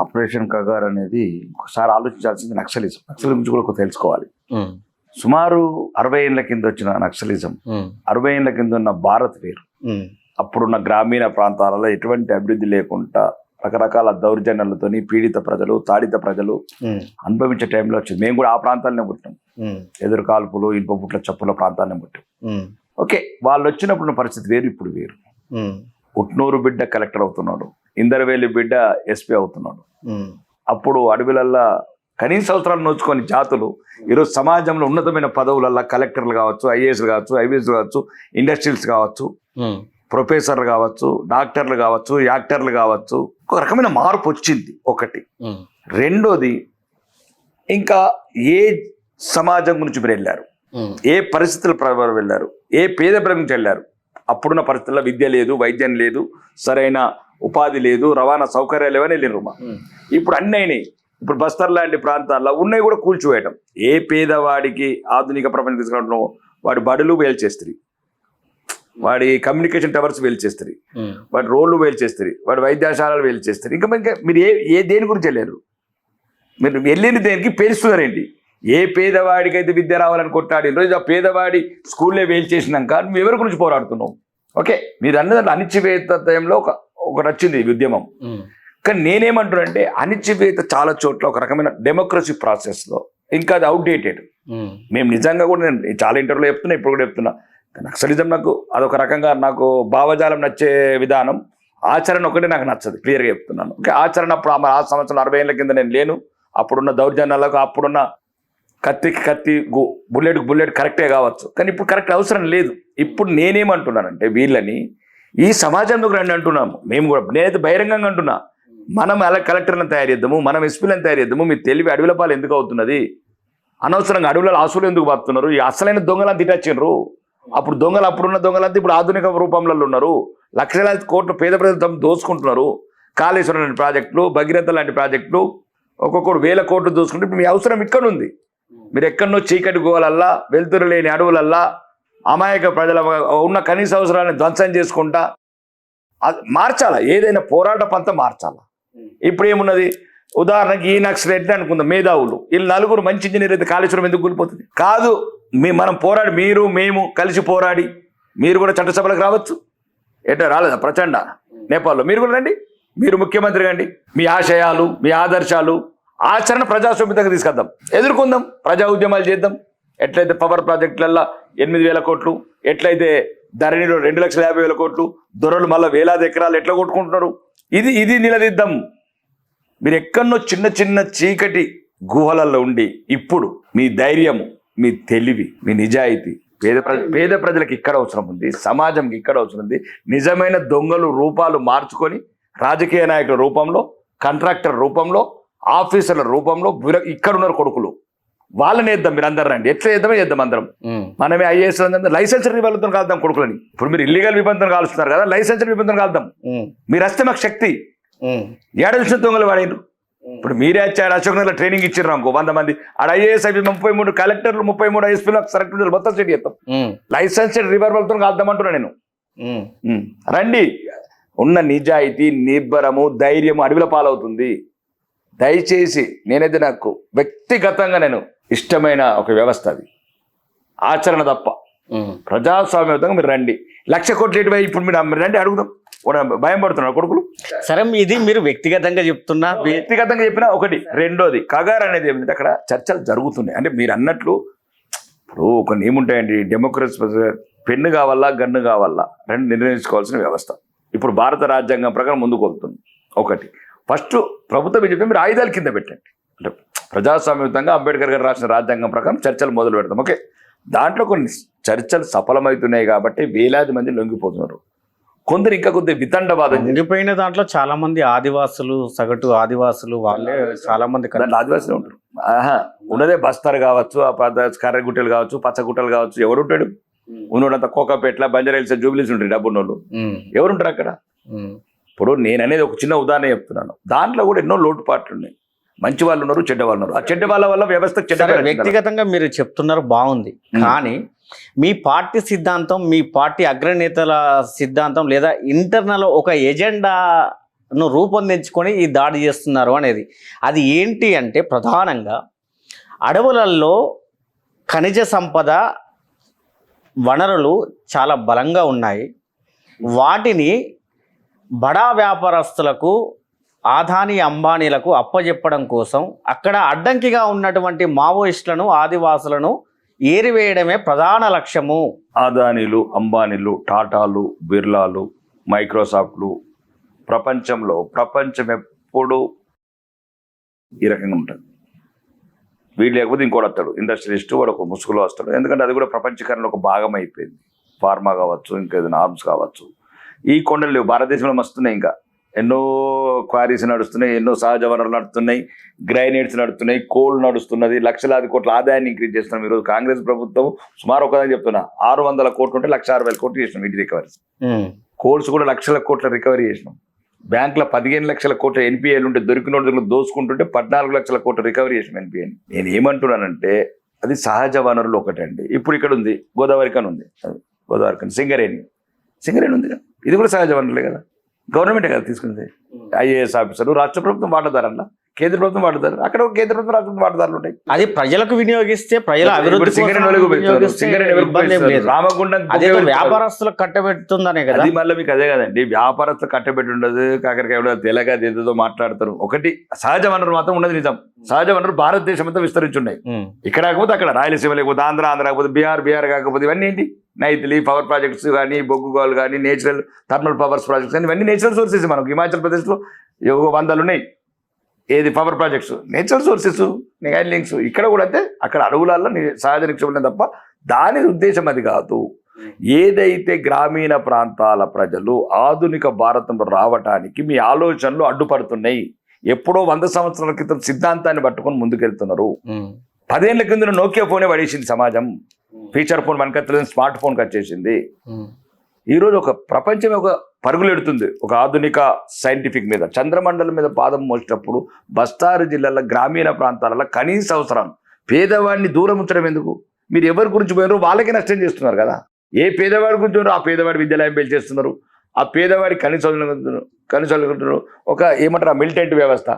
Operation Kagar అనేది ఒకసారి ఆలోచించాల్సింది నక్సలిజం గురించి కూడా తెలుసుకోవాలి. సుమారు 60 ఏళ్ల కింద వచ్చిన నక్సలిజం, 60 ఏళ్ల కింద ఉన్న భారత్ వేరు. అప్పుడున్న గ్రామీణ ప్రాంతాలలో ఎటువంటి అభివృద్ధి లేకుండా రకరకాల దౌర్జన్యాలతోని పీడిత ప్రజలు, తాడిత ప్రజలు అనుభవించే టైంలో వచ్చింది. మేము కూడా ఆ ప్రాంతాలనే పుట్టాం. ఎదురు కాల్పులు, ఇనుప పుట్ల చప్పుల ప్రాంతాలనే పుట్టాం. ఓకే, వాళ్ళు వచ్చినప్పుడు పరిస్థితి వేరు, ఇప్పుడు వేరు. ఉట్నూరు బిడ్డ కలెక్టర్ అవుతున్నాడు, ఇందరవేలి బిడ్డ ఎస్పీ అవుతున్నాడు. అప్పుడు అడవిలల్లా కనీస అవసరాలు నోచుకొని జాతులు ఈరోజు సమాజంలో ఉన్నతమైన పదవులల్లా కలెక్టర్లు కావచ్చు, ఐఏఎస్లు కావచ్చు, ఐపీఎస్లు కావచ్చు, ఇండస్ట్రియల్స్ కావచ్చు, ప్రొఫెసర్లు కావచ్చు, డాక్టర్లు కావచ్చు, యాక్టర్లు కావచ్చు. ఒక రకమైన మార్పు వచ్చింది ఒకటి. రెండోది, ఇంకా ఏ సమాజం గురించి మీరు వెళ్ళారు, ఏ పరిస్థితుల ప్రభావం వెళ్ళారు, ఏ పేద ప్రజల నుంచి వెళ్ళారు. అప్పుడున్న పరిస్థితుల్లో విద్య లేదు, వైద్యం లేదు, సరైన ఉపాధి లేదు, రవాణా సౌకర్యాలు లేవని వెళ్ళినారు. ఇప్పుడు అన్నీ అయినాయి. ఇప్పుడు బస్తర్ లాంటి ప్రాంతాల్లో ఉన్నాయి కూడా కూల్చివేయటం. ఏ పేదవాడికి ఆధునిక ప్రపంచం తీసుకురావడం, వాడి బడులు వేల్చేస్తారు, వాడి కమ్యూనికేషన్ టవర్స్ వేల్చేస్తారు, వాడి రోడ్లు వేల్చేస్తారు, వాడి వైద్యశాలలు వేల్చేస్తారు. ఇంకా మీరు ఏ దేని గురించి వెళ్ళారు? మీరు వెళ్ళిన దేనికి పేరుస్తున్నారేంటి? ఏ పేదవాడికైతే విద్య రావాలని కొట్టాడు రోజు ఆ పేదవాడి స్కూల్లే వేల్చేసినాక నువ్వు ఎవరి గురించి పోరాడుతున్నావు? ఓకే, మీరు అన్నదాంట్లో అనిశ్చివేతంలో ఒకటి వచ్చింది ఉద్యమం. కానీ నేనేమంటున్నానంటే అనిశ్చివేత చాలా చోట్ల ఒక రకమైన డెమోక్రసీ ప్రాసెస్లో ఇంకా అది అవుట్డేటెడ్. మేము నిజంగా కూడా నేను చాలా ఇంటర్వ్యూలో చెప్తున్నా, ఇప్పుడు కూడా చెప్తున్నా, నక్సలిజం నాకు అదొక రకంగా నాకు భావజాలం నచ్చే విధానం, ఆచరణ ఒకటే నాకు నచ్చదు, క్లియర్గా చెప్తున్నాను. ఓకే, ఆచరణ అప్పుడు ఆ సంవత్సరం 60 ఏళ్ల కింద నేను లేను. అప్పుడున్న దౌర్జన్యాలకు, అప్పుడున్న కత్తికి కత్తి, బుల్లెట్కి బుల్లెట్ కరెక్టే కావచ్చు, కానీ ఇప్పుడు కరెక్ట్ అవసరం లేదు. ఇప్పుడు నేనేమంటున్నానంటే వీళ్ళని ఈ సమాజంలోకి రండి అంటున్నాము. మేము కూడా నేనైతే బహిరంగంగా అంటున్నా, మనం అలా కలెక్టర్లను తయారు చేద్దాము, మనం ఎస్పీలను తయారు చేద్దాము. మీ తెలివి అడవిల పాలు ఎందుకు అవుతున్నది? అనవసరంగా అడవులలో ఆసులు ఎందుకు పడుతున్నారు? ఈ అసలైన దొంగలంతా తిట్టచ్చిండ్రు. అప్పుడు దొంగలు, అప్పుడున్న దొంగలంతా ఇప్పుడు ఆధునిక రూపంలో ఉన్నారు. లక్షలాది కోట్ల పేద ప్రజలు తమ దోచుకుంటున్నారు. కాళేశ్వరం లాంటి ప్రాజెక్టులు, భగీరథ లాంటి ప్రాజెక్టులు, ఒక్కొక్కరు 1000 కోట్లు దోచుకుంటే ఇప్పుడు మీ అవసరం ఇక్కడ ఉంది. మీరు ఎక్కడనో చీకటి గోలల్లా, వెలుతురు లేని అడవులల్లా అమాయక ప్రజల ఉన్న కనీస అవసరాలను ధ్వంసం చేసుకుంటా అది మార్చాలా, ఏదైనా పోరాట పంత మార్చాలా. ఇప్పుడు ఏమున్నది, ఉదాహరణకి ఈ నక్సలైట్లు అనుకుందాం, మేధావులు, వీళ్ళు నలుగురు మంచి ఇంజనీర్ అయితే కాళేశ్వరం ఎందుకు కూలిపోతుంది? కాదు, మనం పోరాడి, మీరు మేము కలిసి పోరాడి మీరు కూడా చట్టసభలకు రావచ్చు. ఎట్లా రాలేదా ప్రచండ నేపాల్లో? మీరు కూడా రండి, మీరు ముఖ్యమంత్రి కండి. మీ ఆశయాలు, మీ ఆదర్శాలు, ఆచరణ ప్రజాస్వామ్యంగా తీసుకొద్దాం, ఎదుర్కొందాం, ప్రజా ఉద్యమాలు చేద్దాం. ఎట్లయితే పవర్ ప్రాజెక్టులల్లో 8,000 కోట్లు, ఎట్లయితే ధరణిలో 2,50,000 కోట్లు, దొరలు మళ్ళీ వేలాది ఎకరాలు ఎట్లా కొట్టుకుంటున్నారు, ఇది నిలదీద్దాం. మీరు ఎక్కడనో చిన్న చిన్న చీకటి గుహలలో ఉండి ఇప్పుడు మీ ధైర్యము, మీ తెలివి, మీ నిజాయితీ పేద ప్రజలకు ఇక్కడ అవసరం ఉంది, సమాజంకి ఇక్కడ అవసరం ఉంది. నిజమైన దొంగలు రూపాలు మార్చుకొని రాజకీయ నాయకుల రూపంలో, కాంట్రాక్టర్ రూపంలో, ఆఫీసర్ల రూపంలో ఇక్కడ ఉన్నారు కొడుకులు, వాళ్ళని వేద్దాం. మీరు అందరు రండి, ఎట్లా చేద్దాం అందరం. మనమే ఐఏఎస్ లైసెన్సర్ రిబల్తో కాల్దాం కొడుకులని. ఇప్పుడు మీరు ఇల్లీగల్ విబంధం కాలుస్తున్నారు కదా, లైసెన్సర్ విబంధం కాల్దాం. మీరు వస్తే మాకు శక్తి. ఏడాది దొంగలు వాడినారు. ఇప్పుడు మీరే వచ్చాడు అశోక్ నగర్లో ట్రైనింగ్ ఇచ్చారు అనుకో 100 మంది, ఆడ ఐఏఎస్ ఐపీ 33 కలెక్టర్లు, 33 ఐఎస్పీలు సెలెక్ట్ మొత్తం సెట్ చేస్తాం. లైసెన్సెడ్ రిబల్తో కాల్దాం అంటున్నా నేను. రండి, ఉన్న నిజాయితీ, నిర్భరము, ధైర్యము అడవిల పాలవుతుంది. దయచేసి నేనైతే నాకు వ్యక్తిగతంగా నేను ఇష్టమైన ఒక వ్యవస్థ అది, ఆచరణ తప్ప. ప్రజాస్వామ్యంగా మీరు రండి. 1,00,000 కోట్లు ఎటువై ఇప్పుడు మీరు రండి, అడుగుదాం. భయం పడుతున్నారు కొడుకులు. సరే, ఇది మీరు వ్యక్తిగతంగా చెప్తున్నా, వ్యక్తిగతంగా చెప్పినా ఒకటి. రెండోది, కగార్ అనేది ఏమిటంటే అక్కడ చర్చలు జరుగుతున్నాయి. అంటే మీరు అన్నట్లు ఇప్పుడు కొన్ని ఏముంటాయండి, డెమోక్రసీ పెన్ను కావాలా, గన్ను కావాలా, రెండు నిర్ణయించుకోవాల్సిన వ్యవస్థ ఇప్పుడు భారత రాజ్యాంగం ప్రకారం ముందుకు వెళ్తుంది. ఒకటి, ఫస్ట్ ప్రభుత్వం ఏం చెప్పి మీరు ఆయుధాల కింద పెట్టండి. అంటే ప్రజాస్వామ్యంగా అంబేద్కర్ గారు రాసిన రాజ్యాంగం ప్రకారం చర్చలు మొదలు పెడతాం. ఓకే, దాంట్లో కొన్ని చర్చలు సఫలమవుతున్నాయి కాబట్టి వేలాది మంది లొంగిపోతున్నారు. కొందరు ఇంకా కొద్దిగా వితండవాదం లొంగిపోయిన దాంట్లో చాలా మంది ఆదివాసులు, సగటు ఆదివాసులు వాళ్ళే చాలా మంది ఆదివాసులు ఉంటారు. ఉన్నదే బస్తర్ కావచ్చు, కర్రగుట్టలు కావచ్చు, పచ్చగుట్టలు కావచ్చు, ఎవరు ఉంటాడు? ఉన్నోడంతా కోకాపేట్ల, బంజారాహిల్స్, జూబిలీస్ ఉంటారు డబ్బున్నోళ్ళు. ఎవరుంటారు అక్కడ? ఇప్పుడు నేను అనేది ఒక చిన్న ఉదాహరణ చెప్తున్నాను. దాంట్లో కూడా ఎన్నో లోటుపాట్లు ఉన్నాయి. మంచి వాళ్ళు ఉన్నారు, చెడ్డ వాళ్ళు ఉన్నారు. ఆ చెడ్డ వాళ్ళ వల్ల వ్యవస్థ వ్యక్తిగతంగా మీరు చెప్తున్నారు బాగుంది, కానీ మీ పార్టీ సిద్ధాంతం, మీ పార్టీ అగ్రనేతల సిద్ధాంతం లేదా ఇంటర్నల్ ఒక ఎజెండా రూపొందించుకొని ఈ దాడి చేస్తున్నారు అనేది. అది ఏంటి అంటే ప్రధానంగా అడవులలో ఖనిజ సంపద వనరులు చాలా బలంగా ఉన్నాయి. వాటిని బడా వ్యాపారస్తులకు, ఆదాని అంబానీలకు అప్పజెప్పడం కోసం అక్కడ అడ్డంకిగా ఉన్నటువంటి మావోయిస్టులను, ఆదివాసులను ఏరివేయడమే ప్రధాన లక్ష్యము. ఆదానీలు, అంబానీలు, టాటాలు, బిర్లాలు, మైక్రోసాఫ్ట్లు ప్రపంచం ఎప్పుడు ఈ రకంగా ఉంటుంది. వీడు లేకపోతే ఇంకోటి వస్తాడు, ఇండస్ట్రియలిస్ట్, వాడు ఒక ముసుగులో వస్తాడు. ఎందుకంటే అది కూడా ప్రపంచీకరణలో ఒక భాగం అయిపోయింది. ఫార్మా కావచ్చు, ఇంకేదైనా ఆర్మ్స్ కావచ్చు. ఈ కొండలు లేవు భారతదేశంలో వస్తున్నాయి. ఇంకా ఎన్నో క్వారీస్ నడుస్తున్నాయి, ఎన్నో సహజ వనరులు నడుస్తున్నాయి, గ్రైనేట్స్ నడుస్తున్నాయి, కోల్ నడుస్తున్నది. లక్షలాది కోట్ల ఆదాయాన్ని ఇంక్రీజ్ చేస్తున్నాం. ఈరోజు కాంగ్రెస్ ప్రభుత్వం సుమారు ఒకదాని చెప్తున్నా 600 కోట్లు ఉంటే 1,60,000 కోట్లు చేసినాం ఇంటి రికవరీ. కోల్స్ కూడా లక్షల కోట్ల రికవరీ చేసినాం. బ్యాంకులో 15 లక్షల కోట్ల ఎన్పిఏలు ఉంటే దొరికిన దగ్గర దోసుకుంటుంటే 14 లక్షల కోట్ల రికవరీ చేసినాం ఎన్పిఏని. నేను ఏమంటున్నానంటే అది సహజ వనరులు ఒకటండి. ఇప్పుడు ఇక్కడ ఉంది గోదావరి కని ఉంది, గోదావరి కని సింగరేణి ఉంది కదా, ఇది కూడా సహజ వనరులే కదా, గవర్నమెంటే కదా తీసుకుంది. ఐఏఎస్ ఆఫీసర్లు రాష్ట్ర ప్రభుత్వం వాటాదారన్నా, కేంద్ర ప్రభుత్వం వాటాదారు, అక్కడ కేంద్ర ప్రభుత్వం రాష్ట్ర ప్రభుత్వం వాటాదారులు ఉంటాయి. అది ప్రజలకు వినియోగిస్తే ప్రజల అభివృద్ధి రామగుండం వ్యాపారస్తులకు కట్టబెడుతుందనే కదా. అది మళ్ళీ మీకు అదే కదండి, వ్యాపారస్తులు కట్టబెట్టి ఉండదు, కాకరకాయ తెలగా ఏదో మాట్లాడతారు. ఒకటి సహజ వనరు మాత్రం ఉన్నది నిజం. సహజ వనరు భారతదేశం అంతా విస్తరించున్నాయి. ఇక్కడ కాకపోతే అక్కడ రాయలసీమ లేకపోతే ఆంధ్ర కాకపోతే బీహార్ కాకపోతే ఇవన్నీ ఏంటి నైతిలి పవర్ ప్రాజెక్ట్స్ కానీ, బొగ్గు గోల్ కానీ, నేచురల్ థర్మల్ పవర్స్ ప్రాజెక్ట్స్ కానీ, ఇవన్నీ నేచురల్ సోర్సెస్. మనకు హిమాచల్ ప్రదేశ్లో 100 ఉన్నాయి. ఏది power projects, natural sources, links. ఇక్కడ కూడా అయితే అక్కడ అడవులలో సహజ నిక్షేపం తప్ప దాని ఉద్దేశం అది కాదు. ఏదైతే గ్రామీణ ప్రాంతాల ప్రజలు ఆధునిక భారతంలో రావటానికి మీ ఆలోచనలు అడ్డుపడుతున్నాయి. ఎప్పుడో 100 సంవత్సరాల క్రితం సిద్ధాంతాన్ని పట్టుకొని ముందుకెళ్తున్నారు. 10 ఏళ్ల కింద నోకియా ఫోనే పడేసింది సమాజం. ఫీచర్ ఫోన్ మనకత్తలేని స్మార్ట్ ఫోన్కి వచ్చేసింది. ఈరోజు ఒక ప్రపంచమే ఒక పరుగులెడుతుంది ఒక ఆధునిక సైంటిఫిక్ మీద. చంద్రమండలం మీద పాదం మోసేటప్పుడు బస్తారు జిల్లాల గ్రామీణ ప్రాంతాలలో కనీస అవసరం పేదవాడిని దూరం ఉంచడం ఎందుకు? మీరు ఎవరి గురించి పోయినారో వాళ్ళకే నష్టం చేస్తున్నారు కదా. ఏ పేదవాడి గురించి పోయినారో ఆ పేదవాడి విద్యాలయం పేల్చేస్తున్నారు, ఆ పేదవాడి కనీస ఒక ఏమంటారు ఆ మిలిటెంట్ వ్యవస్థ.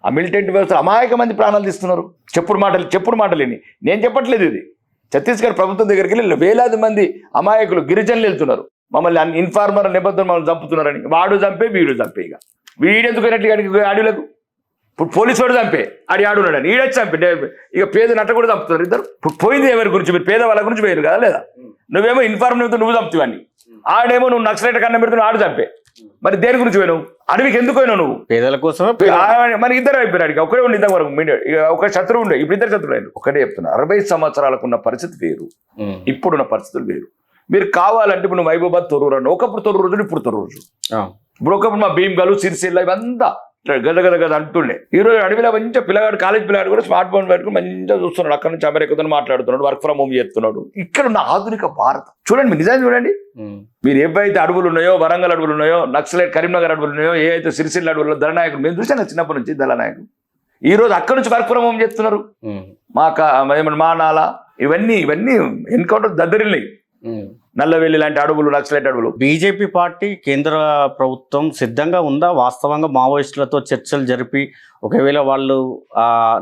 ఆ మిలిటెంట్ వ్యవస్థ అమాయక మంది ప్రాణాలు తీస్తున్నారు. చెప్పుడు మాటలేని నేను చెప్పట్లేదు. ఇది ఛత్తీస్గఢ్ ప్రభుత్వం దగ్గరికి వెళ్ళి వేలాది మంది అమాయకులు గిరిజనులు వెళ్తున్నారు. మమ్మల్ని ఇన్ఫార్మర్ నిబంధనలు మమ్మల్ని చంపుతున్నారని. వాడు చంపే వీడు చంపే. ఇక వీడెందుకు అడవులకు ఇప్పుడు పోలీసు వాడు చంపే ఆడున్నాడని ఈడొచ్చి చంపే. ఇక పేద నట్ట కూడా చంపుతున్నారు ఇద్దరు. ఇప్పుడు పోయింది ఎవరి గురించి? మీరు పేద వాళ్ళ గురించి పోయారు కదా లేదా? నువ్వేమో ఇన్ఫార్మర్ నువ్వు చంపుతావని, ఆడేమో నువ్వు నక్సలైట్ కన్నా పెడుతున్నావు, ఆడు చంపే. మరి దేని గురించి పోయినావు? అడవికి ఎందుకు పోయినావు నువ్వు? పేదల కోసం. మనకి ఇద్దరు అయిపోయారు. ఒకటే ఉండి ఇంతవరకు ఒక శత్రువు ఉండే, ఇప్పుడు ఇద్దరు శత్రువులు. ఒకటే చెప్తున్నా, 60 సంవత్సరాలకు ఉన్న పరిస్థితి వేరు, ఇప్పుడున్న పరిస్థితులు వేరు. మీరు కావాలంటే ఇప్పుడు మహబూబాద్ తొర్రూరు అన్న, ఒకప్పుడు తొర్రూరు రోజులు, ఇప్పుడు తొర్రూరు రోజు. ఇప్పుడు ఒకప్పుడు మా భీమ్గలు, సిరిసిల్ల ఇవంతా గద అంటుండే. ఈరోజు అడవిలో మంచిగా పిల్లగాడు, కాలేజ్ పిల్లగాడు కూడా స్మార్ట్ ఫోన్ పెట్టుకుని మంచిగా చూస్తున్నాడు. అక్కడ నుంచి అమెరికాతో మాట్లాడుతున్నాడు, వర్క్ ఫ్రమ్ హోమ్ చేస్తున్నాడు. ఇక్కడ ఉన్న ఆధునిక భారతం చూడండి, మీరు నిజాన్ని చూడండి. మీరు ఏవైతే అడవులు ఉన్నాయో, వరంగల్ అడవులు ఉన్నాయో, నక్సలైట్ కరీంనగర్ అడవులు ఉన్నాయో, ఏవైతే సిరిసిల్ల అడవుల్లో దళనాయకులు మేము చూసాను చిన్నప్పటి నుంచి. దళనాయకులు ఈ రోజు అక్కడ నుంచి వర్క్ ఫ్రమ్ హోమ్ చేస్తున్నారు. మా నాల ఇవన్నీ ఎన్కౌంటర్ దద్దరిల్లాయి. నల్లవెల్లి లాంటి అడవులు, నక్సలైట్ అడవులు. బీజేపీ పార్టీ, కేంద్ర ప్రభుత్వం సిద్ధంగా ఉందా వాస్తవంగా మావోయిస్టులతో చర్చలు జరిపి, ఒకవేళ వాళ్ళు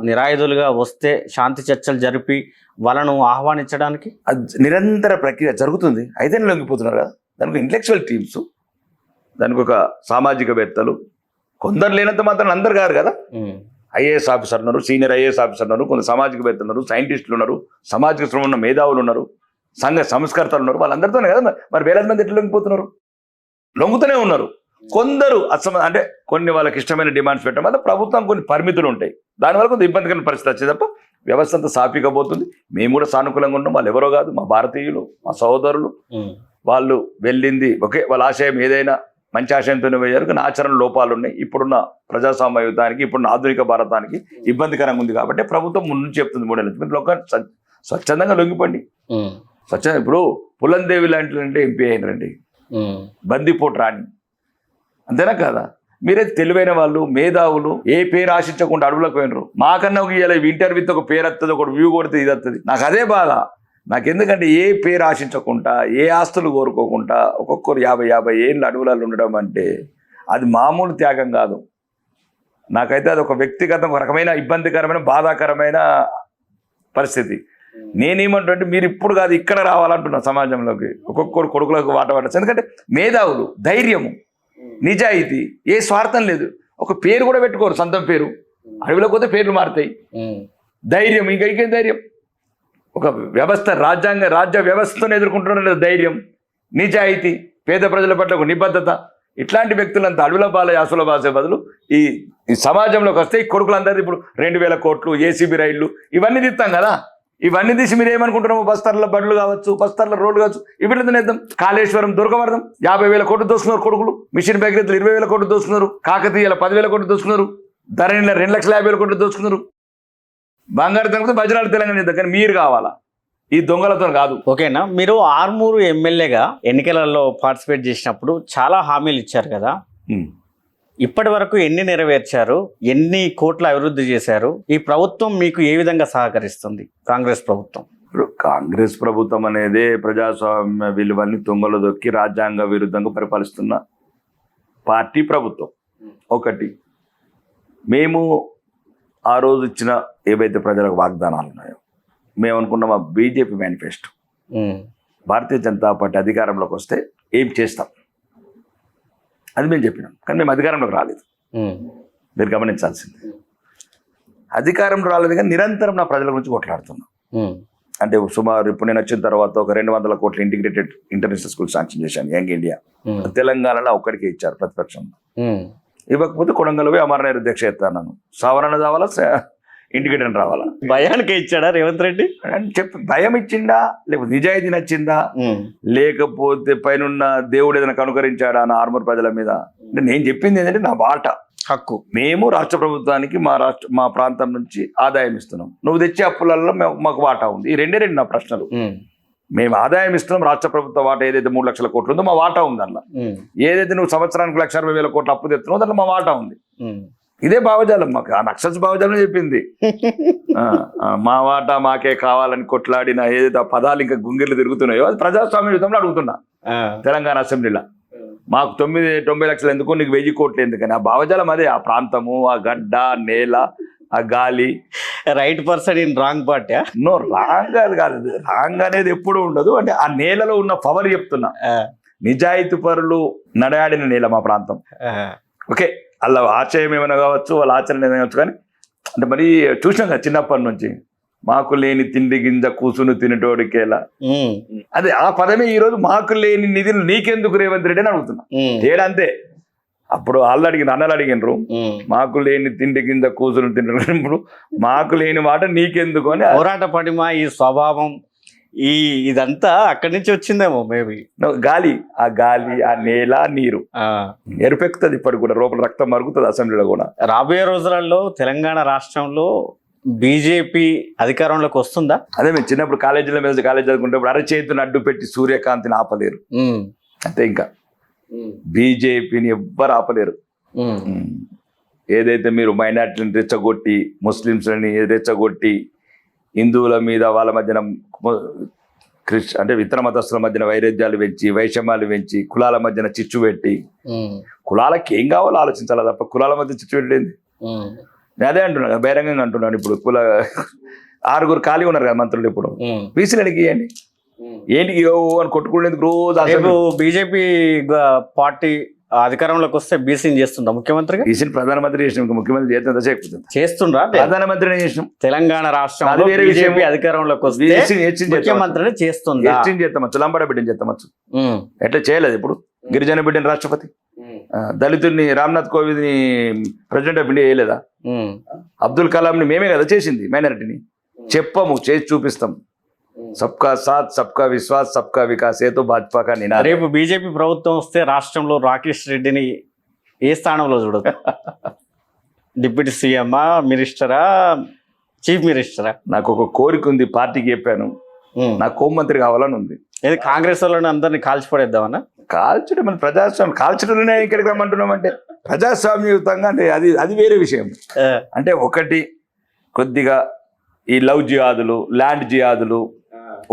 నిరాయుధులుగా వస్తే శాంతి చర్చలు జరిపి వాళ్ళను ఆహ్వానించడానికి? నిరంతర ప్రక్రియ జరుగుతుంది. అయితే లొంగిపోతున్నారు కదా. దానికి ఇంటలెక్చువల్ టీమ్స్, దానికి ఒక సామాజికవేత్తలు, కొందరు లేనంత మాత్రం అందరు కాదు కదా. ఐఏఎస్ ఆఫీసర్ ఉన్నారు, సీనియర్ ఐఏఎస్ ఆఫీసర్ ఉన్నారు, కొంత సామాజికవేత్తలు ఉన్నారు, సైంటిస్టులు ఉన్నారు, సామాజిక శ్రమ ఉన్న మేధావులు ఉన్నారు, సంఘ సంస్కర్తలు ఉన్నారు. వాళ్ళందరితోనే కదా మరి వేలాది మంది ఎట్లా లొంగిపోతున్నారు? లొంగుతూనే ఉన్నారు. కొందరు అంటే కొన్ని వాళ్ళకి ఇష్టమైన డిమాండ్స్ పెట్టడం వల్ల ప్రభుత్వం కొన్ని పరిమితులు ఉంటాయి. దానివల్ల కొంత ఇబ్బందికరమైన పరిస్థితి వచ్చేది తప్ప వ్యవస్థ అంతా సాఫీగా పోతుంది. మేము కూడా సానుకూలంగా ఉన్నాం. వాళ్ళు ఎవరో కాదు, మా భారతీయులు, మా సహోదరులు. వాళ్ళు వెళ్ళింది ఒకే, వాళ్ళ ఆశయం ఏదైనా మంచి ఆశయంతోనే పోయారు. కానీ ఆచరణ లోపాలు ఉన్నాయి. ఇప్పుడున్న ప్రజాస్వామ్య యుద్ధానికి, ఇప్పుడున్న ఆధునిక భారతానికి ఇబ్బందికరంగా ఉంది కాబట్టి ప్రభుత్వం ముందు చెప్తుంది 3 ఏళ్ళ మీరు లోకాన్ని స్వచ్ఛందంగా లొంగిపోండి. ఇప్పుడు పులందేవి లాంటి ఎంపీ అయినారండి, బందిపోటు రాణి, అంతేనా కదా? మీరే తెలివైన వాళ్ళు, మేధావులు, ఏ పేరు ఆశించకుండా అడవులకు పోయినరు. మాకన్నా ఒక ఇంటర్వ్యూతో ఒక పేరు వస్తుంది, ఒక వ్యూ కొడితే ఇది వస్తుంది. నాకు అదే బాధ. నాకు ఎందుకంటే ఏ పేరు ఆశించకుండా, ఏ ఆస్తులు కోరుకోకుండా ఒక్కొక్కరు 50 ఏళ్ళు అడవులలో ఉండడం అంటే అది మామూలు త్యాగం కాదు. నాకైతే అది ఒక వ్యక్తిగత ఒక రకమైన ఇబ్బందికరమైన బాధాకరమైన పరిస్థితి. నేనేమంటే మీరు ఇప్పుడు కాదు ఇక్కడ రావాలంటున్నా సమాజంలోకి, ఒక్కొక్కరు కొడుకులకు వాట పడచ్చు. ఎందుకంటే మేధావులు, ధైర్యము, నిజాయితీ, ఏ స్వార్థం లేదు. ఒక పేరు కూడా పెట్టుకోరు, సొంతం పేరు. అడవిలోకి పోతే పేర్లు మారుతాయి. ధైర్యం, ఇంకేం ధైర్యం? ఒక వ్యవస్థ, రాజ్య వ్యవస్థను ఎదుర్కొంటున్న ధైర్యం, నిజాయితీ, పేద ప్రజల పట్ల ఒక నిబద్ధత, ఇట్లాంటి వ్యక్తులంతా అడవుల బాల యాసుల బాసే బదులు ఈ సమాజంలోకి వస్తే ఈ కొడుకులందరూ ఇప్పుడు 2000 కోట్లు ఏసీబీ రైళ్లు ఇవన్నీ తీస్తాం కదా. ఇవన్నీ తీసి మీరు ఏమనుకుంటున్నాము? బస్తర్ల బండ్లు కావచ్చు, బస్తర్ల రోడ్లు కావచ్చు, ఇవి తినేద్దాం. కాళేశ్వరం, దుర్గవర్ధం 50,000 కోట్లు దోసుకున్నారు కొడుకులు. మిషన్ భగీరథలు 20,000 కోట్లు దోసుకున్నారు. కాకతీయాల 10,000 కోట్లు దోసుకున్నారు. ధరణిలో 2,50,000 కోట్లు దోసుకున్నారు. బంగారు తగ్గితే వజ్రాలు తెలంగాణ చేద్దాం. కానీ మీరు కావాలా? ఈ దొంగలతో కాదు. ఓకేనా, మీరు ఆర్మూరు ఎమ్మెల్యేగా ఎన్నికలలో పార్టిసిపేట్ చేసినప్పుడు చాలా హామీలు ఇచ్చారు కదా. ఇప్పటి వరకు ఎన్ని నెరవేర్చారు? ఎన్ని కోట్ల అభివృద్ధి చేశారు? ఈ ప్రభుత్వం మీకు ఏ విధంగా సహకరిస్తుంది? కాంగ్రెస్ ప్రభుత్వం. ఇప్పుడు కాంగ్రెస్ ప్రభుత్వం అనేది ప్రజాస్వామ్య విలువల్ని తుంగలో దొక్కి రాజ్యాంగ విరుద్ధంగా పరిపాలిస్తున్న పార్టీ ప్రభుత్వం. ఒకటి, మేము ఆ రోజు ఇచ్చిన ఏవైతే ప్రజలకు వాగ్దానాలు ఉన్నాయో, మేము అనుకున్నాం ఆ BJP manifesto, Bharatiya Janata party అధికారంలోకి వస్తే ఏం చేస్తాం అది మేము చెప్పినాం. కానీ మేము అధికారంలోకి రాలేదు. మీరు గమనించాల్సింది, అధికారంలో రాలేదు కానీ నిరంతరం నా ప్రజల గురించి కొట్లాడుతున్నాం. అంటే సుమారు ఇప్పుడు నేను వచ్చిన తర్వాత ఒక 200 కోట్ల ఇంటిగ్రేటెడ్ ఇంటర్నేషనల్ స్కూల్ శాంక్షన్ చేశాను, యంగ్ ఇండియా. తెలంగాణలో ఒక్కడికే ఇచ్చారు ప్రతిపక్షంలో. ఇవ్వకపోతే కొడంగల్ పోయి అమరనాథ్ దీక్ష ఎత్తాను. సవరణ కావాలా, ఇంటిగ్రేటెడ్ రావాలా? భయానికి ఇచ్చాడా రేవంత్ రెడ్డి అని చెప్పి భయం ఇచ్చిందా, లేకపోతే నిజాయితీ నచ్చిందా, లేకపోతే పైన దేవుడు ఏదైనా కనుకరించాడా నా ఆర్మూర్ ప్రజల మీద? అంటే నేను చెప్పింది ఏంటంటే నా వాట హక్కు. మేము రాష్ట్ర ప్రభుత్వానికి మా ప్రాంతం నుంచి ఆదాయం ఇస్తున్నాం. నువ్వు తెచ్చే అప్పులలో మాకు వాటా ఉంది. ఈ రెండే నా ప్రశ్నలు. మేము ఆదాయం ఇస్తున్నాం, రాష్ట్ర ప్రభుత్వ వాటా ఏదైతే 3 లక్షల కోట్లు ఉందో మా వాటా ఉంది అందులో. ఏదైతే నువ్వు సంవత్సరానికి 1,60,000 కోట్లు అప్పు తెస్తున్నావు దాంట్లో మా వాటా ఉంది. ఇదే భావజాలం మాకు. ఆ నక్సల్స్ భావజాలం చెప్పింది. మా వాటా మాకే కావాలని కొట్లాడిన ఏదైతే ఆ పదాలు ఇంకా గుంగిర్లు తిరుగుతున్నాయో అది ప్రజాస్వామ్య యుద్ధంలో అడుగుతున్నా. తెలంగాణ అసెంబ్లీలో మాకు 90 లక్షలు ఎందుకు, నీకు 1000 కోట్లు ఎందుకని? ఆ భావజాలం అదే. ఆ ప్రాంతము, ఆ గడ్డ, నేల, ఆ గాలి. Right person in wrong party. No, wrong కాదు. రాంగ్ అనేది ఎప్పుడు ఉండదు. అంటే ఆ నేలలో ఉన్న పవర్ చెప్తున్నా. నిజాయితీ పరులు నడాడిన నేల మా ప్రాంతం. ఓకే, అలా ఆశయం ఏమైనా కావచ్చు, వాళ్ళ ఆచరణ ఏమైనా కావచ్చు. కానీ అంటే మరి చూసినాం కదా చిన్నప్పటి నుంచి, మాకు లేని తిండి గింజ కూసును తినటోడికేలా. అదే ఆ పదమే ఈరోజు మాకు లేని నిధులు నీకెందుకు రేవంత్ రెడ్డి అని అడుగుతున్నా. తేడా అంతే. అప్పుడు వాళ్ళు అడిగిన అన్నలు అడిగినరు, మాకు లేని తిండి గింజ కూసును తినప్పుడు మాకు లేని మాట నీకెందుకు అని. పోరాట పడిమ, ఈ స్వభావం, ఇదంతా అక్కడి నుంచి వచ్చిందేమో మేబీ. గాలి, ఆ గాలి, ఆ నేల, నీరు ఎరుపెక్కుతుంది. ఇప్పటికి కూడా లోపల రక్తం మరుగుతుంది అసెంబ్లీలో కూడా. రాబోయే రోజులలో తెలంగాణ రాష్ట్రంలో బీజేపీ అధికారంలోకి వస్తుందా? అదే మేము చిన్నప్పుడు కాలేజీలో మీద కాలేజీ చదువుకుంటే అరచేతిని అడ్డు పెట్టి సూర్యకాంతిని ఆపలేరు అంతే. ఇంకా బీజేపీని ఎవ్వరు ఆపలేరు. ఏదైతే మీరు మైనార్టీలను రెచ్చగొట్టి, ముస్లింస్లని రెచ్చగొట్టి, హిందువుల మీద వాళ్ళ మధ్యన అంటే ఇతర మతస్థుల మధ్యన వైరుధ్యాలు పెంచి, వైషమ్యాలు పెంచి, కులాల మధ్యన చిచ్చు పెట్టి, కులాలకి ఏం కావాలో ఆలోచించాలి తప్ప కులాల మధ్య చిచ్చు పెట్టింది. నేను అదే అంటున్నాను, బహిరంగంగా అంటున్నాను. ఇప్పుడు 6 ఖాళీ ఉన్నారు కదా మంత్రులు. ఇప్పుడు బీసీలకి ఇవ్వండి, ఏంటి అని కొట్టుకునేందుకు రోజు. బీజేపీ పార్టీ అధికారంలోకి వస్తే బీసీని చేస్తుందా ముఖ్యమంత్రిగా? బీసీని ప్రధానమంత్రి చేసిన ముఖ్యమంత్రి చేస్తుండ్రా? ప్రధానమంత్రిని చేసినాం. తెలంగాణ రాష్ట్రంలో బీజేపీ అధికారంలోకి వస్తే ముఖ్యమంత్రిని చేస్తుందా? చేస్తామచ్చు, లంబాడ బిడ్డని చేస్తామచ్చు. ఎట్లా చేయలేదు ఇప్పుడు గిరిజన బిడ్డని రాష్ట్రపతి, దళితుడిని రామ్నాథ్ కోవింద్ని ప్రెసిడెంట్ ఆఫ్ ఇండియా చేయలేదా? అబ్దుల్ కలాంని మేమే కదా చేసింది, మైనారిటీని. చెప్పము, చేసి చూపిస్తాం. సబ్కా సాత్, సబ్కా విశ్వాస్, సబ్కా వికాస్ ఏతో భాజపా కా నినాదం. రేపు బీజేపీ ప్రభుత్వం వస్తే రాష్ట్రంలో రాకేష్ రెడ్డిని ఏ స్థానంలో చూడదు? డిప్యూటీ సీఎమా, మినిస్టరా, చీఫ్ మినిస్టరా? నాకు ఒక కోరిక ఉంది, పార్టీకి చెప్పాను, నాకు హోంమంత్రి కావాలని ఉంది. ఏది కాంగ్రెస్ వాళ్ళని అందరినీ కాల్చిపడేద్దామన్నా? కాల్చడం మన ప్రజాస్వామ్యం, కాల్చడంలోనే ఇక్కడికి రమ్మంటున్నాం. అంటే ప్రజాస్వామ్యయుతంగా అంటే అది వేరే విషయం. అంటే ఒకటి కొద్దిగా ఈ లవ్ జిహాదులు, ల్యాండ్ జిహాదులు,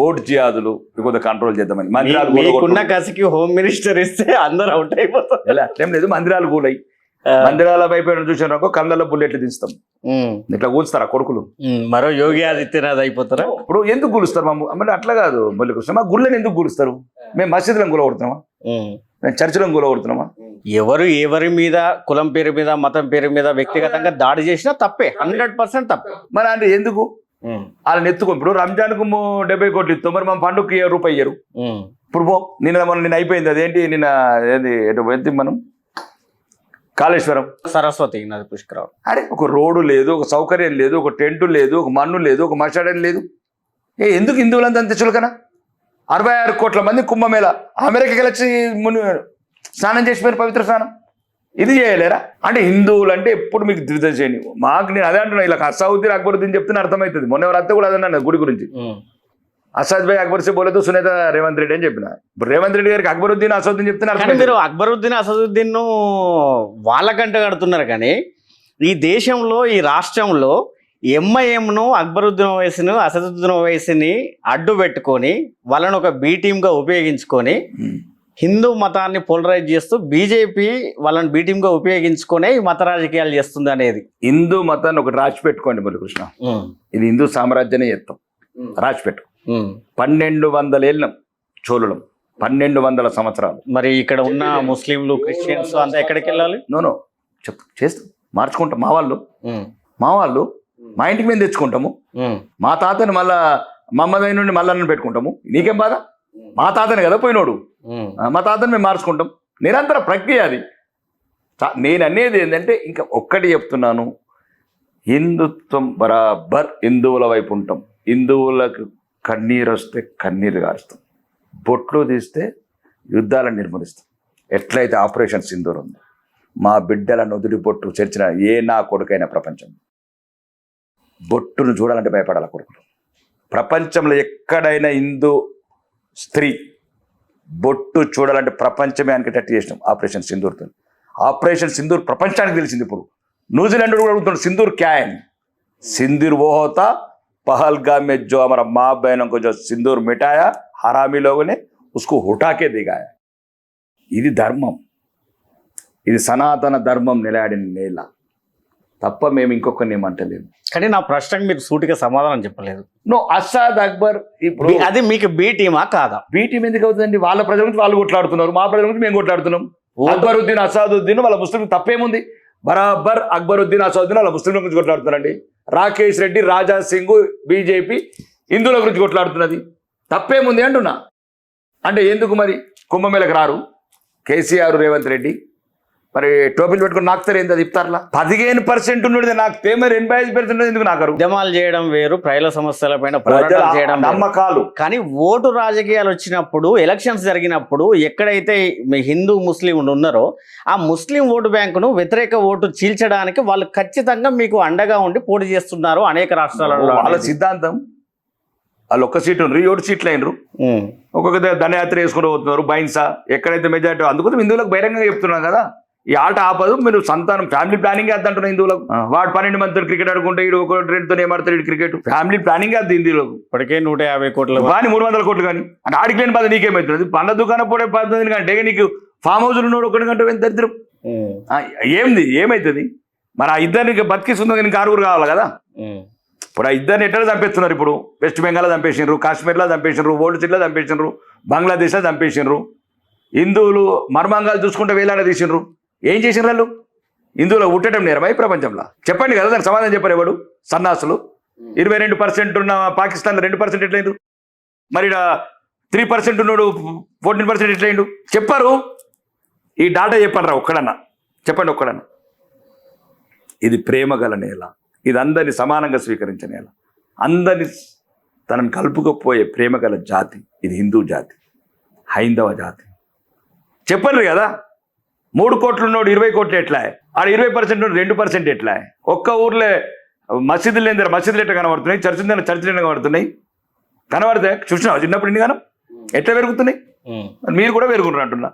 ఓట్ జియాదులు కొంత కంట్రోల్ చేద్దామని మందిరాలు మీకున్న కసికి హోమ్ మినిస్టర్ ఇస్తే అందరూ అవుట్ అయిపోతారు. ఎలా అట్లేం లేదు, మందిరాలు కూలై మందిరాల వైపు చూసారనుకో కళ్ళల్లో బుల్లెట్లు తీస్తాం, ఇట్లా కూల్స్తారా కొడుకులు, మరో యోగి ఆదిత్యనాథ్ అయిపోతారా? ఇప్పుడు ఎందుకు కూలుస్తారు మమ్మల్ని? అట్లా కాదు మురళీకృష్ణ, మా గుళ్ళని ఎందుకు కూలుస్తారు? మేము మసీదులను కూలగొడుతున్నామా? మేము చర్చిలను కూలగొడుతున్నామా? ఎవరి మీద కులం పేరు మీద మతం పేరు మీద వ్యక్తిగతంగా దాడి చేసినా తప్పే, 100% తప్పే. మరి అంటే ఎందుకు వాళ్ళని ఎత్తుకో? ఇప్పుడు రంజాన్ కు 70 కోట్లు ఇస్తాం, మరి మా పండుగకి రూపాయి ఇయ్యరు. ఇప్పుడు నిన్న అయిపోయింది అదేంటి, నిన్న ఏది ఎటు మనం కాళేశ్వరం సరస్వతి నది పుష్కరం, అరే ఒక రోడ్డు లేదు, ఒక సౌకర్యం లేదు, ఒక టెంటు లేదు, ఒక మన్ను లేదు, ఒక మషాడని లేదు. ఎందుకు హిందువులంతా అంత చులకన? 66 కోట్ల మంది కుంభమేళ అమెరికాకి వచ్చి స్నానం చేసిపోయిన పవిత్ర స్నానం ఇది చేయలేరా? అంటే హిందువులు అంటే ఎప్పుడు మీకు దిగ్దర్శని. మాకు నేను అదే అంటున్నా, ఇలా అసౌద్దీన్ అక్బరుద్దీన్ చెప్తున్నా అర్థమవుతుంది. మొన్న ఎవరు అత్త కూడా అదన్నా గుడి గురించి, అసద్ భాయ్ అక్బర్ సే బోలేదు సునేత రేవంత్ రెడ్డి అని చెప్పిన. ఇప్పుడు రేవంత్ రెడ్డి గారికి అక్బరుద్దీన్ అసదుద్దీన్ చెప్తున్నారు. మీరు అక్బరుద్దీన్ అసదుద్దీన్ వాళ్ళకంటే కడుతున్నారు, కానీ ఈ దేశంలో ఈ రాష్ట్రంలో ఎంఐఎంను అక్బరుద్దీన్ ఓవైసీను అసదుద్దీన్ ఓవైసీని అడ్డు పెట్టుకొని వాళ్ళని ఒక బి టీమ్గా ఉపయోగించుకొని హిందూ మతాన్ని పోలరైజ్ చేస్తూ బీజేపీ వాళ్ళని బి టీమ్గా ఉపయోగించుకునే ఈ మత రాజకీయాలు చేస్తుంది అనేది. హిందూ మతాన్ని ఒకటి రాసి పెట్టుకోండి మురళీకృష్ణ, ఇది హిందూ సామ్రాజ్యాన్ని చేస్తాం. రాసి పెట్టు, 1200 ఏళ్ళ చోళులం, 1200 సంవత్సరాలు. మరి ఇక్కడ ఉన్న ముస్లింలు క్రిస్టియన్స్ అంతా ఎక్కడికి వెళ్ళాలి? నో చేస్తాం, మార్చుకుంటాం. మా వాళ్ళు మా ఇంటికి మేము తెచ్చుకుంటాము. మా తాతని మళ్ళా మమ్మదై నుండి మళ్ళా పెట్టుకుంటాము. నీకేం బాధ? మా తాతని కదా పోయినోడు, మా తాతని మేము మార్చుకుంటాం. నిరంతర ప్రక్రియ అది. నేను అనేది ఏంటంటే ఇంకా ఒక్కటి చెప్తున్నాను, హిందుత్వం బరాబర్ హిందువుల వైపు ఉంటాం. హిందువులకు కన్నీరు వస్తే కన్నీరు గారుస్తాం, బొట్లు తీస్తే యుద్ధాలను నిర్మూలిస్తాం. ఎట్లయితే ఆపరేషన్ సింధూర్ ఉంది, మా బిడ్డల నుదుటి బొట్టు చేర్చిన ఏ నా కొడుకైనా ప్రపంచం బొట్టును చూడాలంటే భయపడాల కొడుకులు. ప్రపంచంలో ఎక్కడైనా హిందూ స్త్రీ బొట్టు చూడాలంటే ప్రపంచమే అనుకేటట్టు చేసినాం ఆపరేషన్ సింధూర్తో. ఆపరేషన్ సింధూర్ ప్రపంచానికి తెలిసింది. ఇప్పుడు న్యూజిలాండ్ కూడా అడుగుతున్నాడు సింధూర్ క్యా అని. సింధూర్ वो होता पहलगाम में जो हमारा माँ बहनों को जो सिंदूर मिटाया हरामी लोगों ने उसको उठा के दिखाया. ఇది ధర్మం, ఇది సనాతన ధర్మం నిలబడిన నేల తప్ప మేము ఇంకొకరిని ఏమంటలేము. కానీ నా ప్రశ్నకు మీరు సూటిగా సమాధానం చెప్పలేదు. అసాద్ అక్బర్ ఇప్పుడు అది మీకు బి టీమా కాదా? బి టీం ఎందుకు అవుతుందండి? వాళ్ళ ప్రజల గురించి వాళ్ళు కొట్లాడుతున్నారు, మా ప్రజల గురించి మేము కొట్లాడుతున్నాం. అక్బరుద్దీన్ అసాదుద్దీన్ వాళ్ళ ముస్లిం తప్పేముంది? బరాబర్ అక్బరుద్దీన్ అసాదుద్దీన్ వాళ్ళ ముస్లింల గురించి కొట్లాడుతున్నారండి. రాకేష్ రెడ్డి, రాజా సింగ్ బీజేపీ హిందువుల గురించి కొట్లాడుతున్నది, తప్పేముంది అంటున్నా. అంటే ఎందుకు మరి కుంభమేళకు రారు కేసీఆర్, రేవంత్ రెడ్డి? మరి టోపీలు పెట్టుకుని నాకుతారు ఏంది? అది ఇఫ్తార్లా 15% ఉన్నది నాకుతే, మరి 85% ఎందుకు నాకరు? ఉద్యమాలు చేయడం వేరు, ప్రజల సమస్యల పైన పోరాటం చేయడం నమ్మకాలు. కానీ ఓటు రాజకీయాలు వచ్చినప్పుడు, ఎలక్షన్స్ జరిగినప్పుడు ఎక్కడైతే హిందూ ముస్లింలు ఉన్నారో ఆ ముస్లిం ఓటు బ్యాంకును వ్యతిరేక ఓటు చీల్చడానికి వాళ్ళు ఖచ్చితంగా మీకు అండగా ఉండి పోటీ చేస్తున్నారు అనేక రాష్ట్రాలలో. వాళ్ళ సిద్ధాంతం, వాళ్ళు ఒక్క సీటు ఉన్నారు, 7 సీట్లు అయినరు, ఒక్కొక్క దండయాత్ర వేసుకుంటూ పోతున్నారు. బైన్సా ఎక్కడైతే మెజార్టీ, అందుకోసం హిందువులకు బహిరంగంగా చెప్తున్నాం కదా, ఈ ఆట ఆపదు. మీరు సంతానం ఫ్యామిలీ ప్లానింగ్ వేద్దంటున్నా హిందువులకు. వాడు 12 మందితో క్రికెట్ ఆడుకుంటే ఇడు ఒక 2తో ఏమాడతాడు, ఇటు క్రికెట్ ఫ్యామిలీ ప్లానింగ్ వేద్ది హిందువులకు. ఇప్పటికే 150 కోట్లు కానీ 300 కోట్లు కానీ అంటే ఆడికి లేని బాధ నీకేమవుతుంది? పండ్ల దుకాణం పోడే 18 కంటే నీకు ఫామ్ హౌస్ ఉన్నాడు 1 గంట దరిద్రం ఏంది ఏమవుతుంది? మరి ఆ ఇద్దరిని బతికిస్తుంది, ఇంకా 6 కావాలి కదా. ఇప్పుడు ఆ ఇద్దరిని ఎట్లా చంపేస్తున్నారు? ఇప్పుడు వెస్ట్ బెంగాల్లో చంపేసినారు, కాశ్మీర్లో చంపేసినారు, ఓల్డ్ సిటీలో చంపేసినారు, బంగ్లాదేశ్లో చంపేసినారు. హిందువులు మర్మాంగాలు చూసుకుంటే వేలాడ తీసినారు. ఏం చేసినారు వాళ్ళు? హిందువులు ఉట్టడం నేరమా ఈ ప్రపంచంలో? చెప్పండి కదా, దానికి సమాధానం చెప్పారు ఎవడు? సన్నాసులు. 22% ఉన్న పాకిస్తాన్లో 2% ఎట్లయిండు? మరి 3% ఉన్నాడు 14% ఎట్లయిండు? చెప్పారు. ఈ డాటా చెప్పండి రా ఒక్కడన్నా, చెప్పండి ఒక్కడన్నా. ఇది ప్రేమ గల నేల, ఇది అందరిని సమానంగా స్వీకరించే నేల, అందరిని తనని కలుపుకపోయే ప్రేమ గల జాతి ఇది హిందూ జాతి, హైందవ జాతి. చెప్పండి కదా, 3 కోట్లు ఉన్నాడు 20 కోట్లు ఎట్లా? ఆడ 20% ఉన్నాడు 2% ఎట్లా? ఒక్క ఊర్లో మసీదులు లేని దగ్గర మసీదులు ఎట్లా కనబడుతున్నాయి, చర్చిల దగ్గర చర్చిలు ఎట్లా కనబడుతున్నాయి? కనబడితే చూసినావు చిన్నప్పుడు ఇన్ని గానం ఎట్లా పెరుగుతున్నాయి? మీరు కూడా పెరుగుంటారు అంటున్నా.